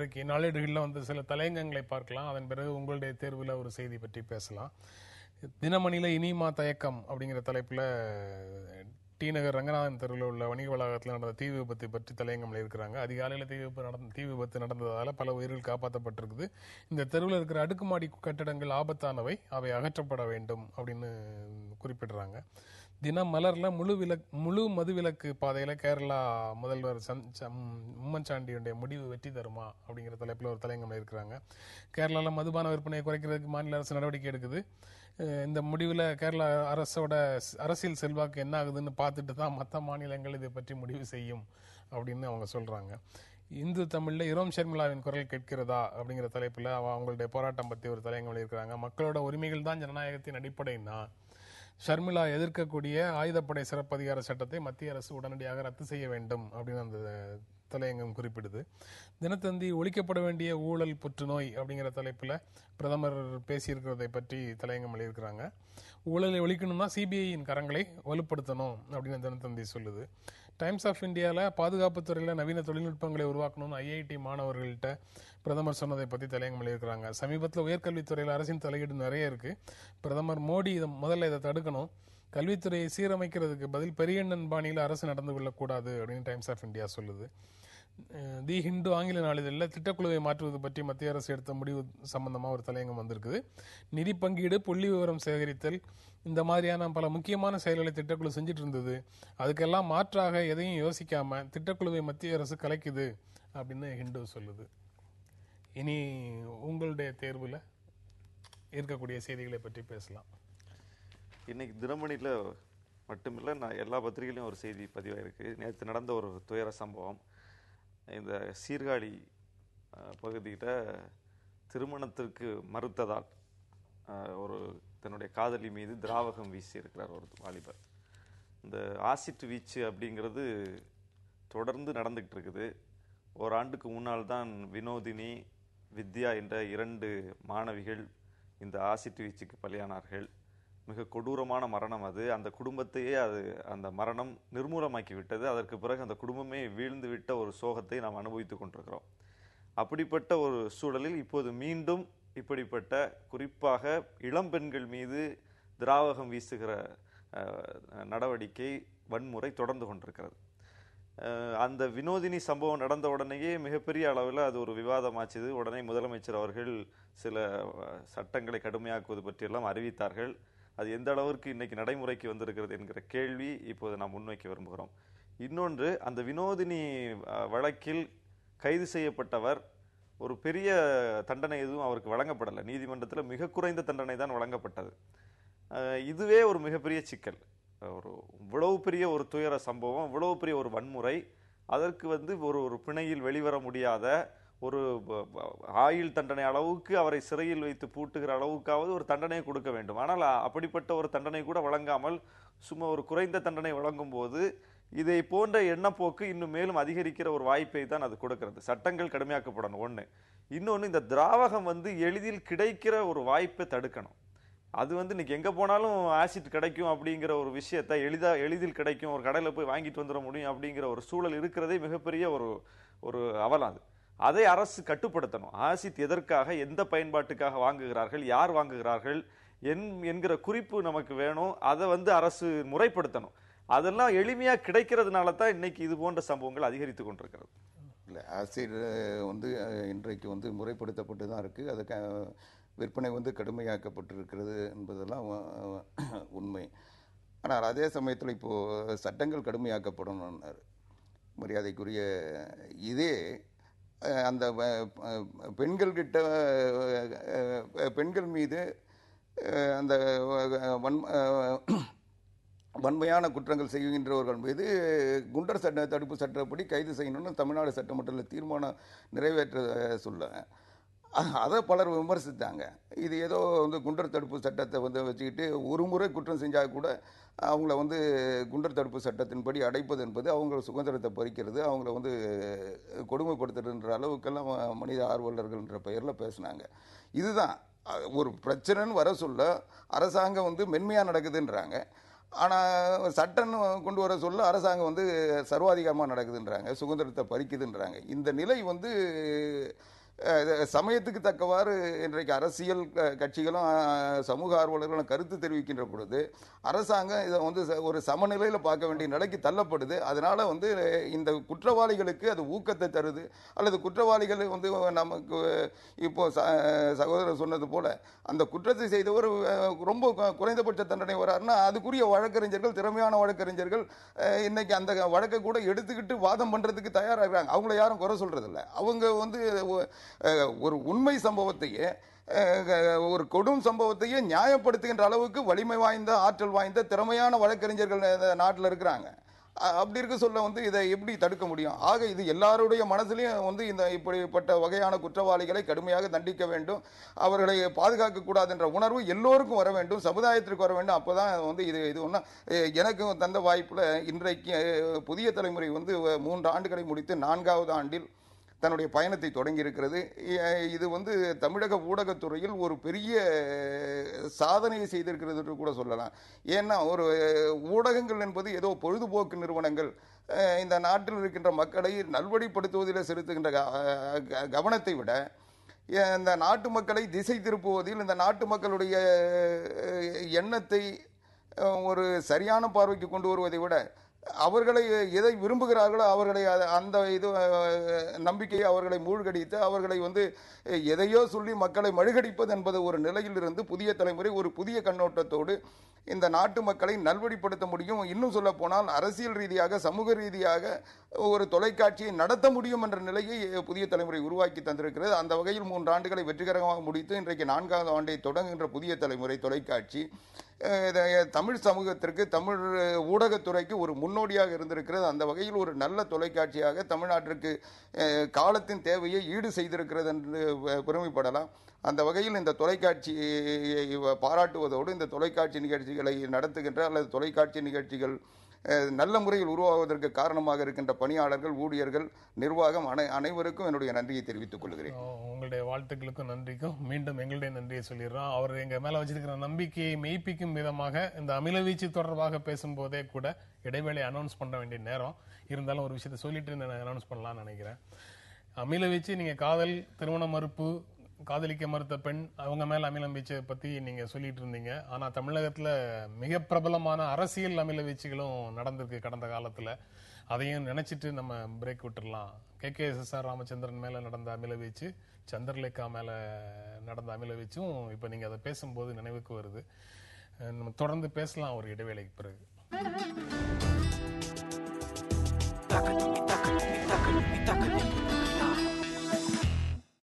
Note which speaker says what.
Speaker 1: இன்றைக்கு நாளேடுகளில் வந்து சில தலையங்கங்களை பார்க்கலாம். அதன் பிறகு உங்களுடைய தேர்வில் ஒரு செய்தி பற்றி பேசலாம். தினமணியில் இனிமா தயக்கம் அப்படிங்கிற தலைப்பில் டி நகர் ரங்கநாதன் தெருவில் உள்ள வணிக வளாகத்தில் நடந்த தீ விபத்தை பற்றி தலையங்கம் இருக்கிறாங்க. அதிகாலையில் தீ விபத்து நடந்ததால் பல உயிர்கள் காப்பாற்றப்பட்டிருக்குது. இந்த தெருவில் இருக்கிற அடுக்குமாடி கட்டடங்கள் ஆபத்தானவை, அவை அகற்றப்பட வேண்டும் அப்படின்னு குறிப்பிடுறாங்க. தினமலர்ல முழு மதுவிலக்கு பாதையில கேரளா முதல்வர் உம்மன்சாண்டியுடைய முடிவு வெற்றி தருமா அப்படிங்கிற தலைப்பில் ஒரு தலையங்கம் இருக்கிறாங்க. கேரளாவில் மதுபான விற்பனையை குறைக்கிறதுக்கு மாநில அரசு நடவடிக்கை எடுக்குது. இந்த முடிவில் கேரளா அரசோட அரசியல் செல்வாக்கு என்ன ஆகுதுன்னு பார்த்துட்டு தான் மற்ற மாநிலங்கள் இதை பற்றி முடிவு செய்யும் அப்படின்னு அவங்க சொல்றாங்க. இந்து தமிழ்ல இரோம் ஷர்மிளாவின் குரல் கேட்கிறதா அப்படிங்கிற தலைப்பில் அவங்களுடைய போராட்டம் பற்றி ஒரு தலையங்கம் இருக்கிறாங்க. மக்களோட உரிமைகள் தான் ஜனநாயகத்தின் அடிப்படைன்னா ஷர்மிளா எதிர்க்கக்கூடிய ஆயுதப்படை சிறப்பதிகார சட்டத்தை மத்திய அரசு உடனடியாக ரத்து செய்ய வேண்டும் அப்படின்னு அந்த தலையங்கம் குறிப்பிடுது. தினத்தந்தி ஒழிக்கப்பட வேண்டிய ஊழல் புற்றுநோய் அப்படிங்கிற தலைப்பில் பிரதமர் பேசியிருக்கிறதை பற்றி தலையங்கம் எழுதியிருக்கிறாங்க. ஊழலை ஒழிக்கணும்னா சிபிஐயின் கரங்களை வலுப்படுத்தணும் அப்படின்னு தினத்தந்தி சொல்லுது. டைம்ஸ் ஆஃப் இந்தியாவில் பாதுகாப்பு துறையில் நவீன தொழில்நுட்பங்களை உருவாக்கணும்னு ஐஐடி மாணவர்கள்ட்ட பிரதமர் சொன்னதை பற்றி தலையங்கம் எழுதியிருக்கிறாங்க. சமீபத்தில் உயர்கல்வித்துறையில் அரசின் தலையீடு நிறைய இருக்கு. பிரதமர் மோடி முதல்ல இதை தடுக்கணும். கல்வித்துறையை சீரமைக்கிறதுக்கு பதில் பெரியண்ணன் பாணியில் அரசு நடந்து கொள்ளக்கூடாது அப்படின்னு டைம்ஸ் ஆஃப் இந்தியா சொல்லுது. தி ஹிந்து ஆங்கில நாளிதழில் திட்டக்குழுவை மாற்றுவது பற்றி மத்திய அரசு எடுத்த முடிவு சம்பந்தமாக ஒரு தலையங்கம் வந்திருக்குது. நிதி பங்கீடு, புள்ளி விவரம் சேகரித்தல், இந்த மாதிரியான பல முக்கியமான செயல்களை திட்டக்குழு செஞ்சுட்டு இருந்தது. அதுக்கெல்லாம் மாற்றாக எதையும் யோசிக்காம திட்டக்குழுவை மத்திய அரசு கலைக்குது அப்படின்னு ஹிந்து சொல்லுது. இனி உங்களுடைய தேர்வில் இருக்கக்கூடிய செய்திகளை பற்றி பேசலாம்.
Speaker 2: இன்னைக்கு தினமணியில் மட்டுமில்லை, நான் எல்லா பத்திரிகையிலையும் ஒரு செய்தி பதிவாயிருக்கு. நேற்று நடந்த ஒரு துயர சம்பவம். இந்த சீர்காழி பகுதியில் திருமணத்திற்கு மறுத்ததால் ஒரு தன்னுடைய காதலி மீது திராவகம் வீசி இருக்கிறார் ஒரு வாலிபர். இந்த ஆசிட் வீச்சு அப்படிங்கிறது தொடர்ந்து நடந்துகிட்டு இருக்குது. ஓராண்டுக்கு முன்னால் தான் வினோதினி, வித்யா என்ற 2 மாணவிகள் இந்த ஆசிட் வீச்சுக்கு பலியானார்கள். மிக கொடூரமான மரணம் அது. அந்த குடும்பத்தையே அந்த மரணம் நிர்மூலமாக்கி விட்டது. அதற்கு பிறகு அந்த குடும்பமே வீழ்ந்து விட்ட ஒரு சோகத்தை நாம் அனுபவித்துக் கொண்டிருக்கிறோம். அப்படிப்பட்ட ஒரு சூழலில் இப்போது மீண்டும் இப்படிப்பட்ட குறிப்பாக இளம்பெண்கள் மீது திராவகம் வீசுகிற நடவடிக்கை, வன்முறை தொடர்ந்து கொண்டிருக்கிறது. அந்த வினோதினி சம்பவம் நடந்த உடனேயே மிகப்பெரிய அளவில் அது ஒரு விவாதமாச்சுது. உடனே முதலமைச்சர் அவர்கள் சில சட்டங்களை கடுமையாக்குவது பற்றியெல்லாம் அறிவித்தார்கள். அது எந்த அளவிற்கு இன்னைக்கு நடைமுறைக்கு வந்திருக்கிறது என்கிற கேள்வி இப்போது நாம் முன்வைக்க விரும்புகிறோம். இன்னொன்று, அந்த வினோதினி வழக்கில் கைது செய்யப்பட்டவர் ஒரு பெரிய தண்டனை எதுவும் அவருக்கு வழங்கப்படலை. நீதிமன்றத்தில் மிக குறைந்த தண்டனை தான் வழங்கப்பட்டது. இதுவே ஒரு மிகப்பெரிய சிக்கல். இவ்வளவு பெரிய ஒரு துயர சம்பவம், இவ்வளவு பெரிய ஒரு வன்முறை, அதற்கு ஒரு பிணையில் வெளிவர முடியாத ஒரு ஆயுள் தண்டனை அளவுக்கு அவரை சிறையில் வைத்து பூட்டுகிற அளவுக்காவது ஒரு தண்டனை கொடுக்க வேண்டும். ஆனால் அப்படிப்பட்ட ஒரு தண்டனை கூட வழங்காமல் சும்மா ஒரு குறைந்த தண்டனை வழங்கும் போது இதை போன்ற எண்ணப்போக்கு இன்னும் மேலும் அதிகரிக்கிற ஒரு வாய்ப்பை தான் அது கொடுக்கிறது. சட்டங்கள் கடுமையாக்கப்படணும் ஒண்ணு. இன்னொன்னு, இந்த திராவகம் எளிதில் கிடைக்கிற ஒரு வாய்ப்பை தடுக்கணும். அது இன்னைக்கு எங்க போனாலும் ஆசிட் கிடைக்கும் அப்படிங்கிற ஒரு விஷயத்தை எளிதில் கிடைக்கும், ஒரு கடையில் போய் வாங்கிட்டு வந்துட முடியும் அப்படிங்கிற ஒரு சூழல் இருக்கிறதே மிகப்பெரிய ஒரு அவலம். அதை அரசு கட்டுப்படுத்தணும். ஆசிட் எதற்காக, எந்த பயன்பாட்டுக்காக வாங்குகிறார்கள், யார் வாங்குகிறார்கள் என்கிற குறிப்பு நமக்கு வேணும். அதை அரசு முறைப்படுத்தணும். அதெல்லாம் எளிமையா கிடைக்கிறதுனால தான் இன்னைக்கு இது போன்ற சம்பவங்கள் அதிகரித்து கொண்டிருக்கிறது.
Speaker 3: இல்லை, ஆசிட் இன்றைக்கு முறைப்படுத்தப்பட்டு தான் இருக்கு. அதுக்கு விற்பனை கடுமையாக்கப்பட்டிருக்கிறது என்பதெல்லாம் உண்மை. ஆனால் அதே சமயத்தில் இப்போ சட்டங்கள் கடுமையாக்கப்படணும்னாரு மரியாதைக்குரிய. இதே அந்த பெண்கள் மீது அந்த வன்மையான குற்றங்கள் செய்கின்றவர்கள் மீது குண்டர் தடுப்பு சட்டப்படி கைது செய்யணும்னு தமிழ்நாடு சட்டமன்றத்தில் தீர்மானம் நிறைவேற்ற சொல்ல அதை பலர் விமர்சித்தாங்க. இது ஏதோ குண்டர் தடுப்பு சட்டத்தை வச்சுக்கிட்டு ஒரு முறை குற்றம் செஞ்சால் கூட அவங்கள குண்டர் தடுப்பு சட்டத்தின்படி அடைப்பது என்பது அவங்க சுதந்திரத்தை பறிக்கிறது, அவங்கள கொடுமைப்படுத்துறதுன்ற அளவுக்கெல்லாம் மனித ஆர்வலர்கள்ன்ற பெயரில் பேசினாங்க. இதுதான் ஒரு பிரச்சனைன்னு வர சொல்ல அரசாங்கம் மென்மையாக நடக்குதுன்றாங்க. ஆனால் சட்டம் கொண்டு வர சொல்ல அரசாங்கம் சர்வாதிகாரமாக நடக்குதுன்றாங்க, சுதந்திரத்தை பறிக்குதுன்றாங்க. இந்த நிலை சமயத்துக்கு தக்கவாறு இன்றைக்கு அரசியல் கட்சிகளும் சமூக ஆர்வலர்களும் கருத்து தெரிவிக்கின்ற பொழுது அரசாங்கம் இதை வந்து ஒரு சமநிலையில் பார்க்க வேண்டிய நிலைக்கு தள்ளப்படுது. அதனால வந்து இந்த குற்றவாளிகளுக்கு அது ஊக்கத்தை தருது, அல்லது குற்றவாளிகள் வந்து நமக்கு இப்போ சகோதரர் சொன்னது போல அந்த குற்றத்தை செய்தவர் ரொம்ப குறைந்தபட்ச தண்டனை வராருன்னா அதுக்குரிய வழக்கறிஞர்கள், திறமையான வழக்கறிஞர்கள் இன்னைக்கு அந்த வழக்கை கூட எடுத்துக்கிட்டு வாதம் பண்றதுக்கு தயாராகிறாங்க. அவங்கள யாரும் குறை சொல்றது இல்லை. அவங்க வந்து ஒரு உண்மை சம்பவத்தையே, ஒரு கொடும் சம்பவத்தையே நியாயப்படுத்துகின்ற அளவுக்கு வலிமை வாய்ந்த, ஆற்றல் வாய்ந்த, திறமையான வழக்கறிஞர்கள் நாட்டில் இருக்கிறாங்க. அப்படி இருக்க சொல்ல வந்து இதை எப்படி தடுக்க முடியும்? ஆக இது எல்லாருடைய மனதிலையும் வந்து இந்த இப்படிப்பட்ட வகையான குற்றவாளிகளை கடுமையாக தண்டிக்க வேண்டும், அவர்களை பாதுகாக்க கூடாது என்ற உணர்வு எல்லோருக்கும் வர வேண்டும், சமுதாயத்திற்கு வர வேண்டும். அப்போதான் வந்து இது ஒன்றா எனக்கு தந்த வாய்ப்புல இன்றைக்கு புதிய தலைமுறை வந்து 3 ஆண்டுகளை முடித்து 4வது ஆண்டில் தன்னுடைய பயணத்தை தொடங்கி இருக்கிறது. இது வந்து தமிழக ஊடகத்துறையில் ஒரு பெரிய சாதனையை செய்திருக்கிறது என்று கூட சொல்லலாம். ஏன்னா ஒரு ஊடகங்கள் என்பது ஏதோ பொழுதுபோக்கு நிறுவனங்கள் இந்த நாட்டில் இருக்கின்ற மக்களை நல்வழிப்படுத்துவதில் செலுத்துகின்ற கவனத்தை விட இந்த நாட்டு மக்களை திசை திருப்புவதில், இந்த நாட்டு மக்களுடைய எண்ணத்தை ஒரு சரியான பார்வைக்கு கொண்டு வருவதை விட அவர்களை எதை விரும்புகிறார்களோ அவர்களை அந்த இது நம்பிக்கையை அவர்களை மூழ்கடித்து அவர்களை வந்து எதையோ சொல்லி மக்களை மழுகடிப்பது என்பது ஒரு நிலையில் இருந்து புதிய தலைமுறை ஒரு புதிய கண்ணோட்டத்தோடு இந்த நாட்டு மக்களை நல்வழிப்படுத்த முடியும். இன்னும் சொல்ல போனால் அரசியல் ரீதியாக, சமூக ரீதியாக ஒரு தொலைக்காட்சியை நடத்த முடியும் என்ற நிலையை புதிய தலைமுறை உருவாக்கி தந்திருக்கிறது. அந்த வகையில் 3 ஆண்டுகளை வெற்றிகரமாக முடித்து இன்றைக்கு 4வது ஆண்டை தொடங்குகின்ற புதிய தலைமுறை தொலைக்காட்சி தமிழ் சமூகத்திற்கு, தமிழ் ஊடகத்துறைக்கு ஒரு முன்னோடியாக இருந்திருக்கிறது. அந்த வகையில் ஒரு நல்ல தொலைக்காட்சியாக தமிழ்நாட்டிற்கு காலத்தின் தேவையை ஈடு செய்திருக்கிறது என்று பெருமைப்படலாம். அந்த வகையில் இந்த தொலைக்காட்சியை பாராட்டுவதோடு இந்த தொலைக்காட்சி நிகழ்ச்சிகளை நடத்துகின்ற அல்லது தொலைக்காட்சி நிகழ்ச்சிகள் நல்ல முறையில் உருவாவதற்கு காரணமாக இருக்கின்ற பணியாளர்கள், ஊழியர்கள், நிர்வாகம் அனைவருக்கும் என்னுடைய நன்றியை தெரிவித்துக் கொள்கிறேன்.
Speaker 1: உங்களுடைய வாழ்த்துக்களுக்கும் நன்றிக்கும் மீண்டும் எங்களுடைய நன்றியை சொல்லிடுறோம். அவர் எங்க மேல வச்சிருக்கிற நம்பிக்கையை மெய்ப்பிக்கும் விதமாக இந்த அமிலவீச்சு தொடர்பாக பேசும்போதே கூட இடைவேளை அனௌன்ஸ் பண்ண வேண்டிய நேரம் இருந்தாலும் ஒரு விஷயத்தை சொல்லிட்டு அனௌன்ஸ் பண்ணலாம்னு நினைக்கிறேன். அமிலவீச்சு, நீங்க காதல், திருமண மறுப்பு, காதலிக்க மறுத்த பெண், அவங்க மேல அமிலம் வீச்சை பத்தி நீங்க சொல்லிட்டு இருந்தீங்க. ஆனா தமிழகத்துல மிக பிரபலமான அரசியல் அமில வீச்சுகளும் நடந்திருக்கு கடந்த காலத்துல. அதையும் நினைச்சிட்டு நம்ம பிரேக் விட்டுறலாம். KKSSR ராமச்சந்திரன் மேல நடந்த அமில வீச்சு, சந்திரலேகா மேல நடந்த அமில வீச்சும் இப்ப நீங்க அதை பேசும்போது நினைவுக்கு வருது. நம்ம தொடர்ந்து பேசலாம் ஒரு இடைவேளைக்கு பிறகு.